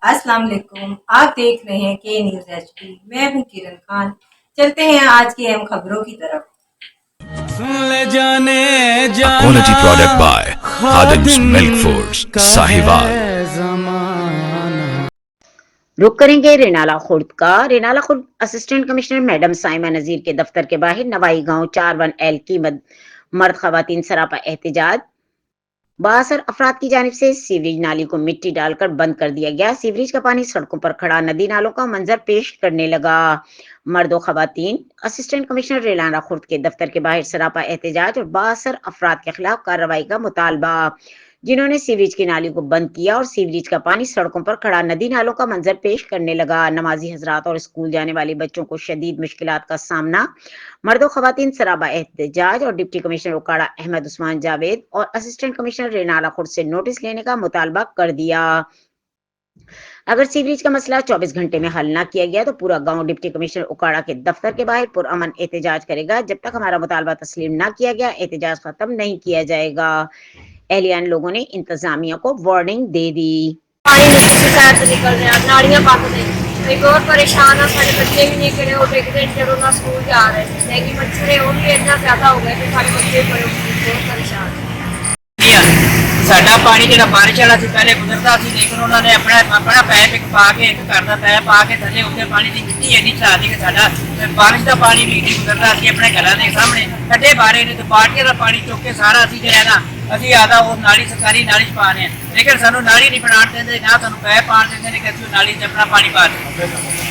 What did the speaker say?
अस्सलाम वालेकुम। आप देख रहे हैं के न्यूज एचडी। मैं हूं किरण खान। चलते हैं आज की अहम खबरों की तरफ। A quality product by Khadim's Milk Foods, Sahiwal. रुक करेंगे रेनाला खुर्द का। Renala Khurd assistant commissioner madam Saima Nazir के दफ्तर के बाहर नवाई गांव 41L की मर्द खवातीन सरापा एहतजाज। 62 अफराद की जानिब से सीवरेज नाली को मिट्टी डालकर बंद कर दिया गया। सीवरेज का पानी सड़कों पर खड़ा नदी नालों का मंजर पेश करने लगा। मर्दों खवातीन असिस्टेंट कमिश्नर रेनाला खुर्द के दफ्तर के बाहर सरापा एहतजाज और 62 अफराद के खिलाफ कार्रवाई का मुतालबा, जिन्होंने सीवरेज की नाली को बंद किया और सीवरेज का पानी सड़कों पर खड़ा नदी नालों का मंजर पेश करने लगा। नमाजी हजरात और स्कूल जाने वाले बच्चों को शदीद मुश्किलात का सामना। मर्दों खवातीन सराबा एहतजाज और डिप्टी कमिश्नर उकाड़ा अहमद उस्मान जावेद और असिस्टेंट कमिश्नर रेनाला खुर्द से नोटिस लेने का मुतालबा कर दिया। अगर सीवरेज का मसला 24 घंटे में हल ना किया गया तो पूरा गांव डिप्टी कमिश्नर उकाड़ा के दफ्तर के बाहर पुरअमन एहतजाज करेगा। जब तक हमारा मुतालबा तस्लीम ना किया गया एहतजाज खत्म नहीं किया जाएगा। एहलियान लोगों ने इंतजामिया को वार्निंग दे दी। निकल रहे हैं, नालियां बंद ने, एक और परेशान है, सारे बच्चे भी नहीं खड़े होते, चलो ना स्कूल जा रहे हैं, लेकिन मच्छर है वो भी इतना ज्यादा हो गया कि सारे बच्चे बहुत परेशान है। ਸਾਡਾ ਪਾਣੀ ਜਿਹੜਾ ਬਾਰਿਸ਼ ਵਾਲਾ ਸੀ ਪਹਿਲੇ ਗੁਜ਼ਰਦਾ ਸੀ, ਲੇਕਿਨ ਉਹਨਾਂ ਨੇ ਆਪਣਾ ਪੈਪ ਇੱਕ ਪਾ ਕੇ, ਇੱਕ ਘਰ ਦਾ ਪੈਪ ਪਾ ਕੇ ਥੱਲੇ ਉੱਤੇ ਪਾਣੀ ਦੀ ਮਿੱਟੀ ਇੰਨੀ ਚੜਾ ਦਿੱਤੀ ਕਿ ਸਾਡਾ ਬਾਰਿਸ਼ ਦਾ ਪਾਣੀ ਵੀ ਨਹੀਂ ਗੁਜ਼ਰਦਾ ਸੀ। ਆਪਣੇ ਘਰਾਂ ਦੇ ਸਾਹਮਣੇ ਖੱਡੇ ਬਾਰੇ ਨੇ ਤੇ ਬਾਲਟੀਆਂ ਦਾ ਪਾਣੀ ਚੁੱਕ ਕੇ ਸਾਰਾ ਅਸੀਂ ਜਿਹੜਾ ਨਾ ਅਸੀਂ ਆਦਾ ਉਹ ਨਾਲੀ ਸਰਕਾਰੀ ਨਾਲੀ 'ਚ ਪਾ ਰਹੇ ਹਾਂ, ਲੇਕਿਨ ਸਾਨੂੰ ਨਾਲੀ ਨਹੀਂ ਬਣਾਉਣ ਦਿੰਦੇ, ਨਾ ਸਾਨੂੰ ਪੈਪ ਪਾਉਣ ਦਿੰਦੇ ਨੇ ਕਿ ਅਸੀਂ ਨਾਲੀ 'ਚ ਆਪਣਾ ਪਾਣੀ ਪਾ ਦਿੰਦੇ।